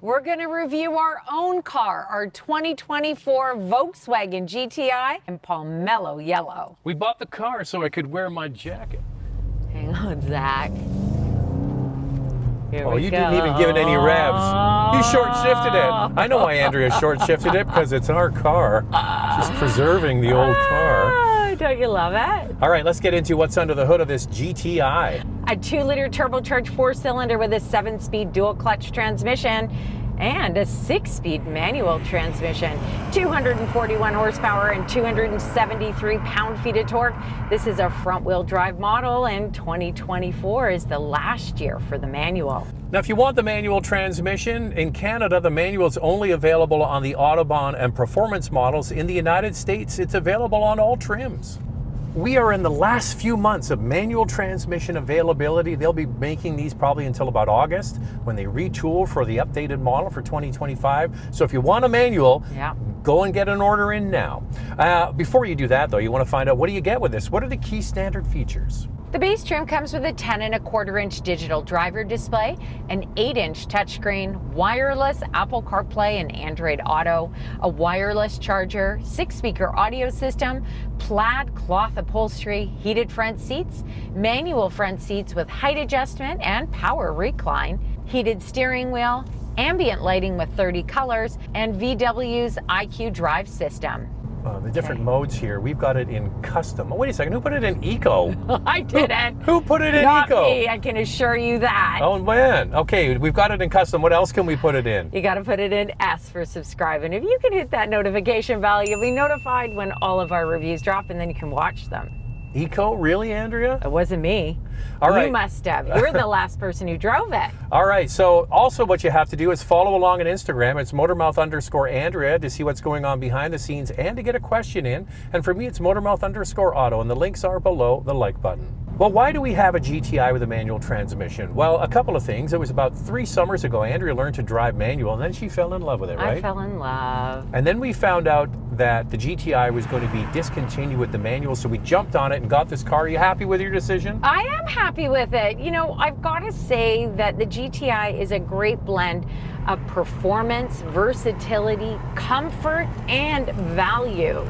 We're going to review our own car, our 2024 Volkswagen GTI in Palmetto Yellow. We bought the car so I could wear my jacket. Hang on, Zach. Here oh, we you go. didn't even give it any revs. You short-shifted it. I know why Andrea short-shifted it, because it's our car. She's preserving the old car. Don't you love it? All right, let's get into what's under the hood of this GTI. A 2-liter turbocharged 4-cylinder with a 7-speed dual-clutch transmission and a 6-speed manual transmission. 241 horsepower and 273 pound-feet of torque. This is a front-wheel drive model, and 2024 is the last year for the manual. Now, if you want the manual transmission, in Canada, the manual is only available on the Autobahn and Performance models. In the United States, it's available on all trims. We are in the last few months of manual transmission availability. They'll be making these probably until about August when they retool for the updated model for 2025. So if you want a manual, go and get an order in now. Before you do that, though, you want to find out, what do you get with this? What are the key standard features? The base trim comes with a 10.25-inch digital driver display, an 8-inch touchscreen, wireless Apple CarPlay and Android Auto, a wireless charger, 6-speaker audio system, plaid cloth upholstery, heated front seats, manual front seats with height adjustment and power recline, heated steering wheel, ambient lighting with 30 colors, and VW's IQ Drive system. The different modes here, we've got it in custom. Oh, wait a second, who put it in eco? I didn't. Who put it in Not eco? me, I can assure you that. Oh man, okay, we've got it in custom. What else can we put it in? You got to put it in S for subscribe. And if you can hit that notification bell, you'll be notified when all of our reviews drop, and then you can watch them. Eco? Really, Andrea? It wasn't me. All right. You must have. You're the last person who drove it. All right. So also what you have to do is follow along on Instagram. It's Motormouth_Andrea to see what's going on behind the scenes and to get a question in. And for me, it's Motormouth_Auto, and the links are below the like button. Well, why do we have a GTI with a manual transmission? Well, a couple of things. It was about 3 summers ago, Andrea learned to drive manual, and then she fell in love with it, right? I fell in love. And then we found out that the GTI was going to be discontinued with the manual, so we jumped on it and got this car. Are you happy with your decision? I am happy with it. You know, I've got to say that the GTI is a great blend of performance, versatility, comfort, and value.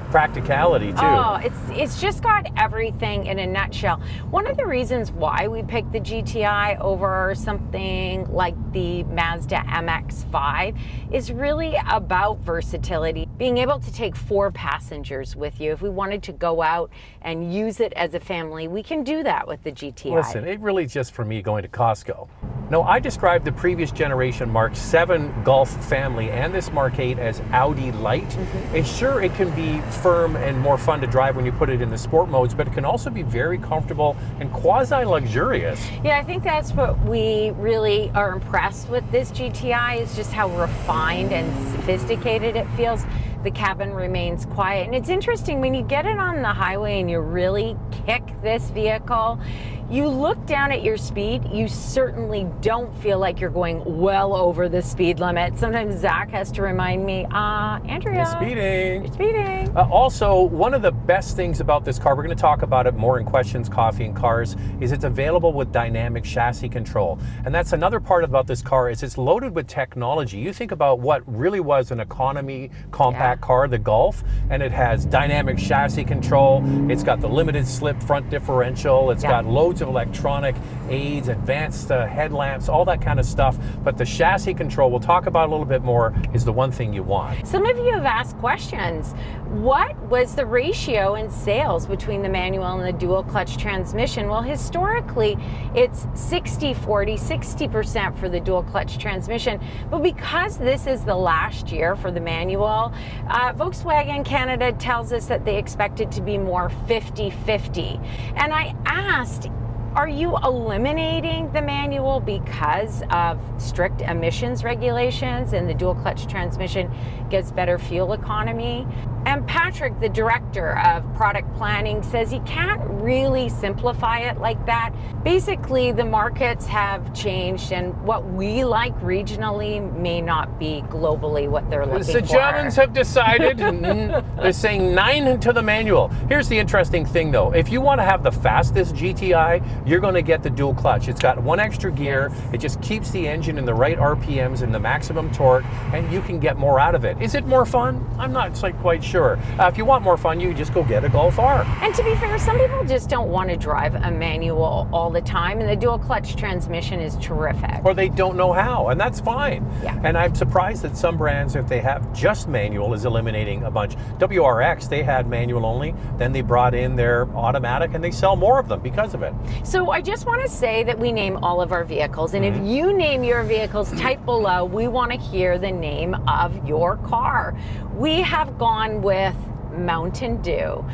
Practicality, too. Oh, it's just got everything in a nutshell. One of the reasons why we picked the GTI over something like the Mazda MX-5 is really about versatility. Being able to take 4 passengers with you. If we wanted to go out and use it as a family, we can do that with the GTI. Listen, it really just for me going to Costco. No, I described the previous generation Mark 7 Golf family and this Mark 8 as Audi Light. And sure, it can be firm and more fun to drive when you put it in the sport modes, but it can also be very comfortable and quasi-luxurious. Yeah, I think that's what we really are impressed with this GTI, is just how refined and sophisticated it feels. The cabin remains quiet. And it's interesting, when you get it on the highway and you really kick this vehicle, you look down at your speed, you certainly don't feel like you're going well over the speed limit. Sometimes Zach has to remind me, Andrea, You're speeding. You're speeding. Also, one of the best things about this car, we're going to talk about it more in Questions, Coffee, and Cars, is it's available with dynamic chassis control. And that's another part about this car, is it's loaded with technology. You think about what really was an economy compact car, the Golf, and it has dynamic chassis control. It's got the limited slip front differential. It's got loads of electronic aids, advanced headlamps, all that kind of stuff. But the chassis control, we'll talk about a little bit more, is the one thing you want. Some of you have asked questions. What was the ratio in sales between the manual and the dual clutch transmission? Well, historically, it's 60-40, 60% for the dual clutch transmission. But because this is the last year for the manual, Volkswagen Canada tells us that they expect it to be more 50-50. And I asked, are you eliminating the manual because of strict emissions regulations and the dual clutch transmission gets better fuel economy? And Patrick, the director of product planning, says he can't really simplify it like that. Basically, the markets have changed, and what we like regionally may not be globally what they're looking for. The Germans have decided. They're saying 9 to the manual. Here's the interesting thing, though. If you want to have the fastest GTI, you're going to get the dual clutch. It's got one extra gear. Yes. It just keeps the engine in the right RPMs and the maximum torque, and you can get more out of it. Is it more fun? I'm not quite sure. If you want more fun, you just go get a Golf R. And to be fair, some people just don't want to drive a manual all the time, and the dual clutch transmission is terrific. Or they don't know how, and that's fine. Yeah. And I'm surprised that some brands, if they have just manual, is eliminating a bunch. WRX, they had manual only, then they brought in their automatic, and they sell more of them because of it. So I just want to say that we name all of our vehicles, and if you name your vehicles, type below. We want to hear the name of your car. We have gone with Mountain Dew.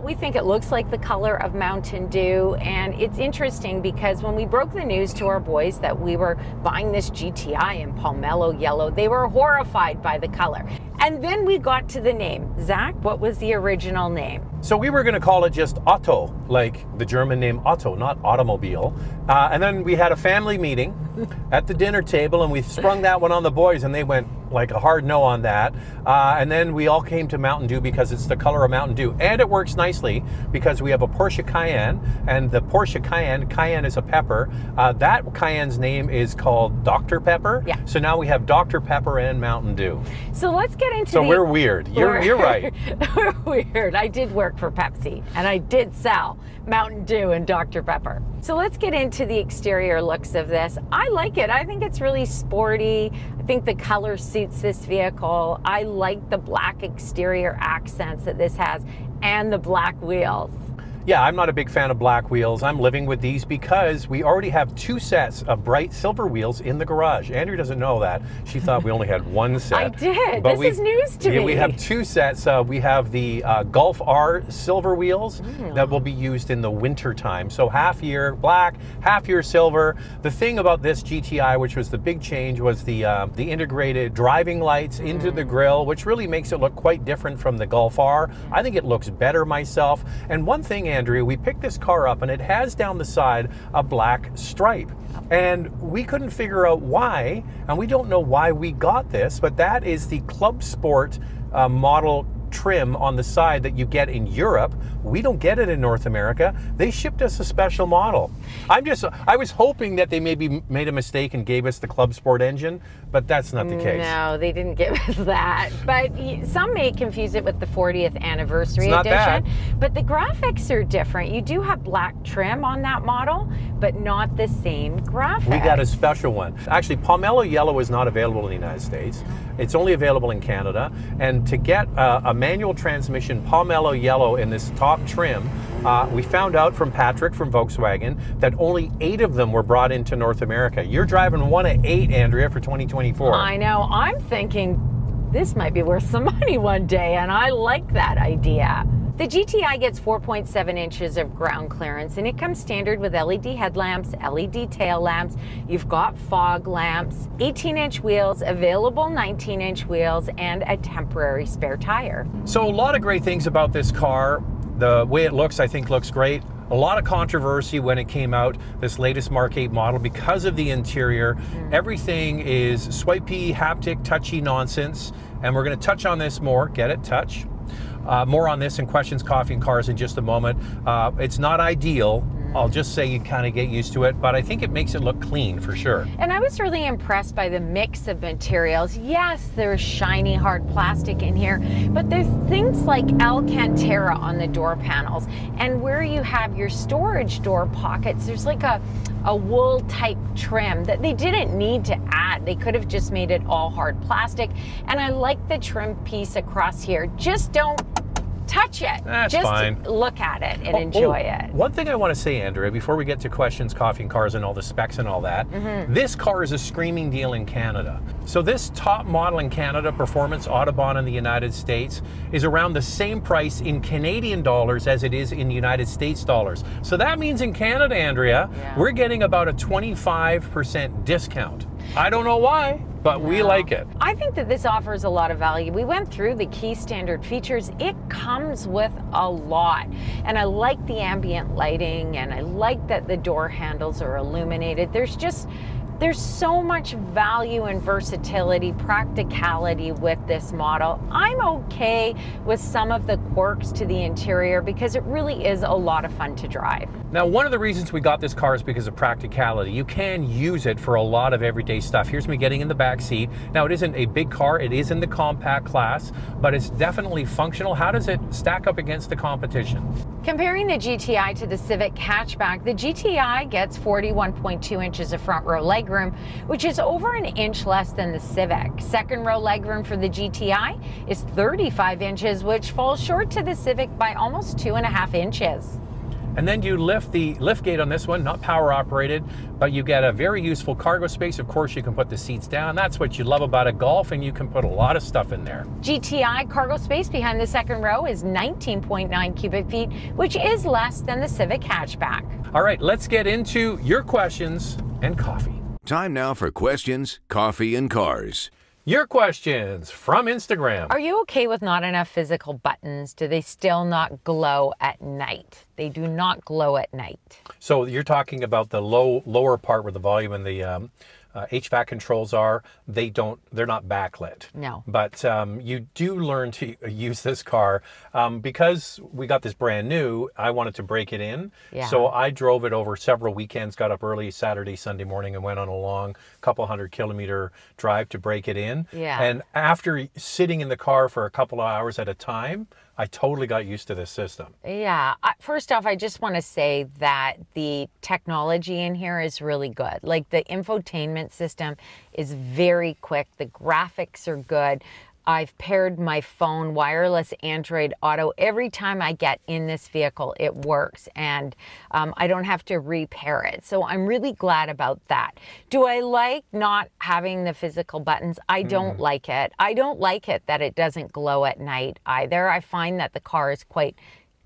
We think it looks like the color of Mountain Dew, and it's interesting because when we broke the news to our boys that we were buying this GTI in Pomelo yellow, they were horrified by the color. And then we got to the name. Zach, what was the original name? So we were going to call it just Otto, like the German name Otto, not automobile. And then we had a family meeting at the dinner table, and we sprung that one on the boys, and they went like a hard no on that. And then we all came to Mountain Dew because it's the color of Mountain Dew. And it works nicely because we have a Porsche Cayenne, and the Porsche Cayenne is a pepper. That Cayenne's name is called Dr. Pepper. Yeah. So now we have Dr. Pepper and Mountain Dew. So let's get into So we're weird. You're right. We're weird. I did work for Pepsi, and I did sell Mountain Dew and Dr. Pepper. So let's get into the exterior looks of this. I like it. I think it's really sporty. I think the color suits this vehicle. I like the black exterior accents that this has and the black wheels. Yeah, I'm not a big fan of black wheels. I'm living with these because we already have 2 sets of bright silver wheels in the garage. Andrea doesn't know that. She thought we only had 1 set. I did. But this is news to me. We have 2 sets. We have the Golf R silver wheels that will be used in the winter time. So half year black, half year silver. The thing about this GTI, which was the big change, was the integrated driving lights into the grille, which really makes it look quite different from the Golf R. I think it looks better myself. And one thing, Andrea, we picked this car up and it has down the side a black stripe, and we couldn't figure out why, and we don't know why we got this, but that is the Club Sport model trim on the side that you get in Europe. We don't get it in North America. They shipped us a special model. I was hoping that they maybe made a mistake and gave us the Club Sport engine, but that's not the case. No, they didn't give us that. But some may confuse it with the 40th anniversary It's not edition. bad. But the graphics are different. You do have black trim on that model, but not the same graphics. We got a special one. Actually, Pomelo Yellow is not available in the United States. It's only available in Canada. And to get a manual transmission Pomelo Yellow in this top trim, we found out from Patrick from Volkswagen that only 8 of them were brought into North America. You're driving 1 of 8, Andrea, for 2024. I know. I'm thinking this might be worth some money one day, and I like that idea. The GTI gets 4.7 inches of ground clearance, and it comes standard with LED headlamps, LED tail lamps. You've got fog lamps, 18-inch wheels, available 19-inch wheels, and a temporary spare tire. So a lot of great things about this car. The way it looks, I think, looks great. A lot of controversy when it came out, this latest Mark 8 model, because of the interior. Everything is swipey, haptic, touchy nonsense, and we're going to touch on this more. Get it? Touch. More on this in Questions, Coffee, and Cars in just a moment. It's not ideal. I'll just say you kind of get used to it, but I think it makes it look clean for sure. And I was really impressed by the mix of materials. Yes, there's shiny hard plastic in here, but there's things like Alcantara on the door panels, and where you have your storage door pockets, there's like a wool type trim that they didn't need to add. They could have just made it all hard plastic. And I like the trim piece across here. Just don't touch it. That's just fine. Look at it and enjoy it. One thing I want to say, Andrea, before we get to Questions, Coffee, and Cars and all the specs and all that, this car is a screaming deal in Canada. So this top model in Canada, Performance Autobahn in the United States, is around the same price in Canadian dollars as it is in United States dollars. So that means in Canada, Andrea, we're getting about a 25% discount. I don't know why, but we like it. I think that this offers a lot of value. We went through the key standard features. It comes with a lot. And I like the ambient lighting, and I like that the door handles are illuminated. There's just There's so much value and versatility, practicality with this model. I'm okay with some of the quirks to the interior because it really is a lot of fun to drive. Now, one of the reasons we got this car is because of practicality. You can use it for a lot of everyday stuff. Here's me getting in the back seat. Now, it isn't a big car. It is in the compact class, but it's definitely functional. How does it stack up against the competition? Comparing the GTI to the Civic hatchback, the GTI gets 41.2 inches of front row legroom, which is over an inch less than the Civic. Second row legroom for the GTI is 35 inches, which falls short to the Civic by almost 2.5 inches. And then you lift the liftgate on this one, not power operated, but you get a very useful cargo space. Of course, you can put the seats down. That's what you love about a Golf, and you can put a lot of stuff in there. GTI cargo space behind the second row is 19.9 cubic feet, which is less than the Civic hatchback. All right, let's get into your questions and coffee. Time now for questions, coffee, and cars. Your questions from Instagram. Are you okay with not enough physical buttons? Do they still not glow at night? They do not glow at night. So you're talking about the lower part where the volume and the HVAC controls are. They're not backlit. No. But you do learn to use this car. Because we got this brand new, I wanted to break it in. Yeah. So I drove it over several weekends, got up early Saturday, Sunday morning, and went on a long couple 100-kilometer drive to break it in. Yeah. And after sitting in the car for a couple of hours at a time, I totally got used to this system. Yeah. First off, I just want to say that the technology in here is really good. Like, the infotainment system is very quick. The graphics are good. I've paired my phone, wireless Android Auto. Every time I get in this vehicle, it works, and I don't have to repair it. So I'm really glad about that. Do I like not having the physical buttons? I don't like it. I don't like it that it doesn't glow at night either. I find that the car is quite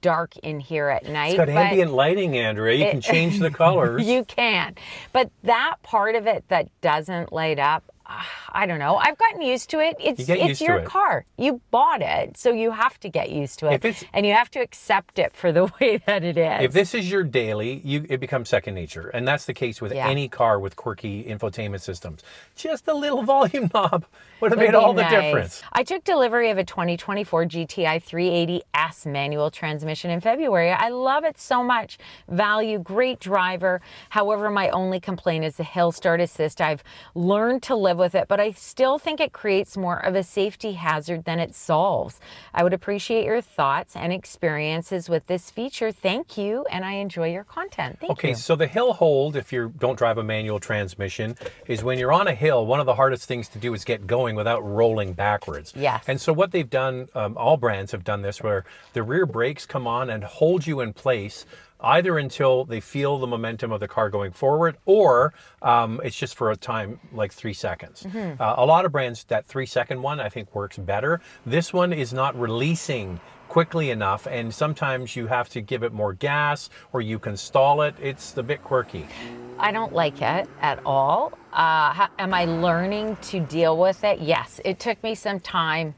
dark in here at night. It's got ambient lighting, Andrea. You can change the colors. You can. But that part of it that doesn't light up, I don't know. I've gotten used to it. It's your car. You bought it, so you have to get used to it. And you have to accept it for the way that it is. If this is your daily, it becomes second nature. And that's the case with any car with quirky infotainment systems. Just a little volume knob would have made all the difference. I took delivery of a 2024 GTI 380S manual transmission in February. I love it so much. Value, great driver. However, my only complaint is the hill start assist. I've learned to live with it, but I still think it creates more of a safety hazard than it solves. I would appreciate your thoughts and experiences with this feature. Thank you, and I enjoy your content. Thank you. Okay, so the hill hold, if you don't drive a manual transmission, is when you're on a hill, one of the hardest things to do is get going without rolling backwards. Yes. And so what they've done, all brands have done this, where the rear brakes come on and hold you in place either until they feel the momentum of the car going forward, or it's just for a time like 3 seconds. A lot of brands, that 3-second one I think works better. This one is not releasing quickly enough, and sometimes you have to give it more gas, or you can stall it. It's a bit quirky. I don't like it at all. Am I learning to deal with it? Yes, it took me some time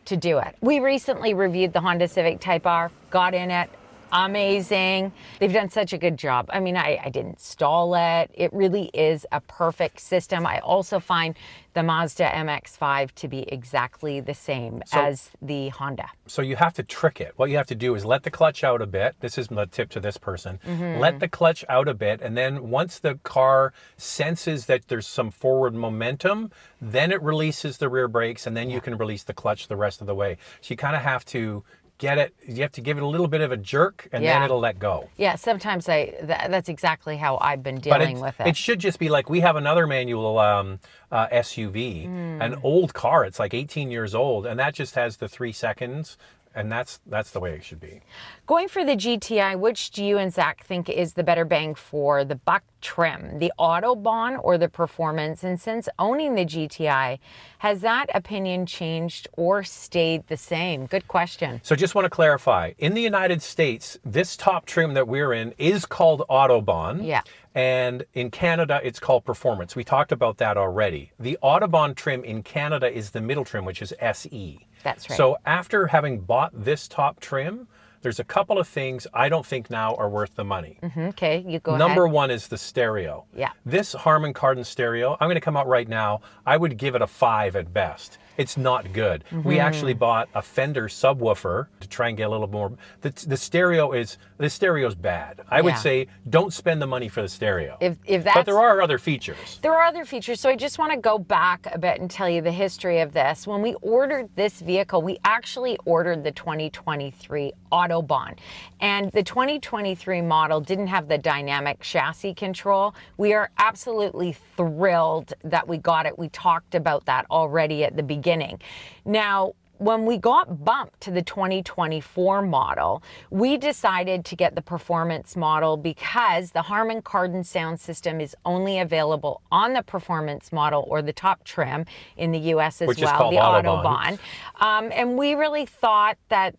to do it. We recently reviewed the Honda Civic Type R, got in it. Amazing. They've done such a good job. I mean, I didn't install it. It really is a perfect system. I also find the Mazda MX-5 to be exactly the same as the Honda. So you have to trick it. What you have to do is let the clutch out a bit. This is my tip to this person. Let the clutch out a bit, and then once the car senses that there's some forward momentum, then it releases the rear brakes, and then you can release the clutch the rest of the way. So you kind of have to get it, you have to give it a little bit of a jerk, and then it'll let go. Yeah, sometimes that's exactly how I've been dealing with it. It should just be like, we have another manual SUV, an old car, it's like 18 years old, and that just has the 3 seconds, and that's the way it should be. Going for the GTI, which do you and Zach think is the better bang for the buck trim, the Autobahn or the performance? And since owning the GTI, has that opinion changed or stayed the same? Good question. So just want to clarify, in the United States, this top trim that we're in is called Autobahn. Yeah. And in Canada, it's called Performance. We talked about that already. The Autobahn trim in Canada is the middle trim, which is SE. That's right. So after having bought this top trim, there's a couple of things I don't think now are worth the money. Okay, you go ahead. Number one is the stereo. Yeah. This Harman Kardon stereo, I'm going to come out right now, I would give it a 5 at best. It's not good. We actually bought a Fender subwoofer to try and get a little more. The stereo is bad. I would say don't spend the money for the stereo. If that's, but there are other features. There are other features. So I just want to go back a bit and tell you the history of this. When we ordered this vehicle, we actually ordered the 2023 Autobahn. And the 2023 model didn't have the dynamic chassis control. We are absolutely thrilled that we got it. We talked about that already at the beginning. Now, when we got bumped to the 2024 model, we decided to get the performance model because the Harman Kardon sound system is only available on the performance model or the top trim in the US as Which well, is called the Autobahn. And we really thought that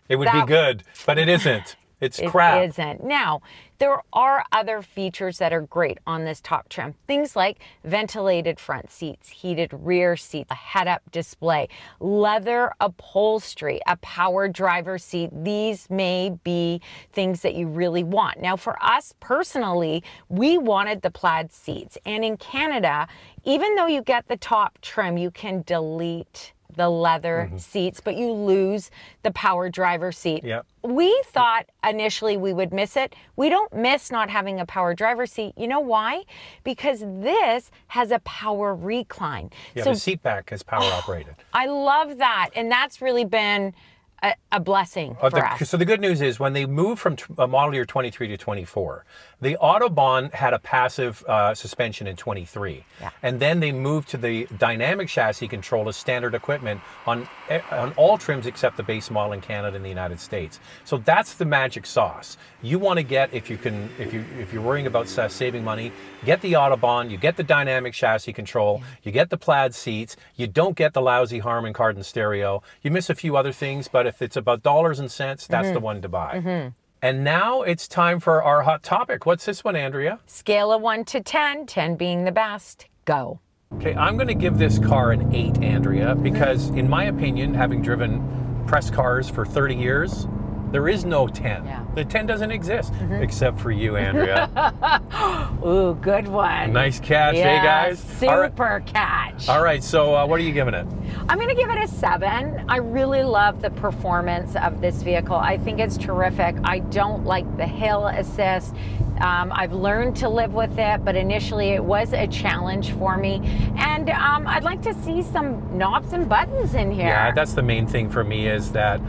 it would be good, but it isn't. It's crap. It isn't. Now, there are other features that are great on this top trim. Things like ventilated front seats, heated rear seats, a head-up display, leather upholstery, a power driver seat. These may be things that you really want. Now, for us personally, we wanted the plaid seats. And in Canada, even though you get the top trim, you can delete the leather seats, but you lose the power driver seat. Yep. We thought initially we would miss it. We don't miss not having a power driver seat. You know why? Because this has a power recline. Yeah, so the seat back is power operated. I love that. And that's really been a blessing for us. So the good news is when they moved from model year 23 to 24, the Autobahn had a passive suspension in 23. Yeah. And then they moved to the dynamic chassis control as standard equipment on all trims except the base model in Canada and the United States. So that's the magic sauce. You want to get, if you're worrying about saving money, get the Autobahn, you get the dynamic chassis control, you get the plaid seats, you don't get the lousy Harman Kardon stereo. You miss a few other things, but if it's about dollars and cents, that's the one to buy. And now it's time for our hot topic. What's this one, Andrea? Scale of 1 to 10, 10 being the best. Go. Okay, I'm going to give this car an 8, Andrea, because in my opinion, having driven press cars for 30 years, there is no 10. Yeah. The 10 doesn't exist, except for you, Andrea. Ooh, good one. Nice catch, yeah, eh, guys? Super catch. All right, so what are you giving it? I'm going to give it a 7. I really love the performance of this vehicle. I think it's terrific. I don't like the hill assist. I've learned to live with it, but initially it was a challenge for me. And I'd like to see some knobs and buttons in here. Yeah, that's the main thing for me, is that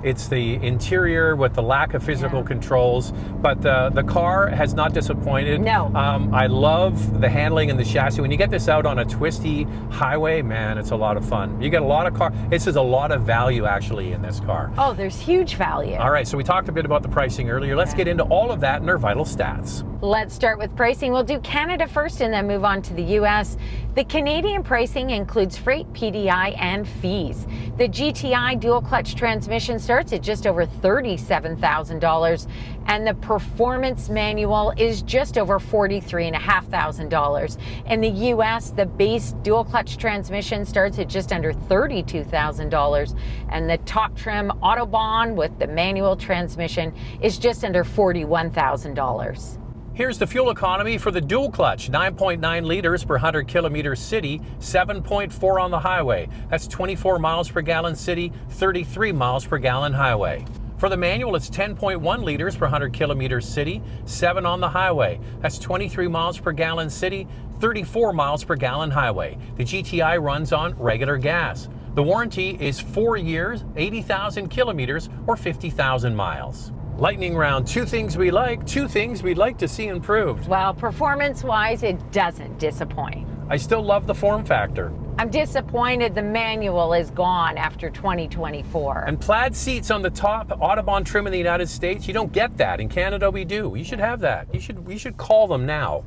it's the interior with the lack of physical controls, but the car has not disappointed. No. I love the handling and the chassis. When you get this out on a twisty highway, man, it's a lot of fun. You get a lot of this is a lot of value actually in this car. Oh, there's huge value. All right, so we talked a bit about the pricing earlier. Let's get into all of that in our vital stats. Let's start with pricing. We'll do Canada first and then move on to the US. The Canadian pricing includes freight, PDI, and fees. The GTI dual clutch transmission starts at just over $37,000, and the performance manual is just over $43,500. In the US, the base dual clutch transmission starts at just under $32,000, and the top trim Autobahn with the manual transmission is just under $41,000. Here's the fuel economy for the dual clutch. 9.9 liters per 100 kilometers city, 7.4 on the highway. That's 24 miles per gallon city, 33 miles per gallon highway. For the manual, it's 10.1 liters per 100 kilometers city, 7 on the highway. That's 23 miles per gallon city, 34 miles per gallon highway. The GTI runs on regular gas. The warranty is 4 years, 80,000 kilometers, or 50,000 miles. Lightning round, 2 things we like, 2 things we'd like to see improved. Well, performance-wise, it doesn't disappoint. I still love the form factor. I'm disappointed the manual is gone after 2024. And plaid seats on the top Autobahn trim in the United States, you don't get that. In Canada, we do. You should have that. You should call them now.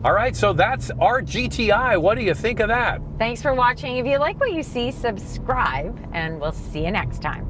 All right, so that's our GTI. What do you think of that? Thanks for watching. If you like what you see, subscribe, and we'll see you next time.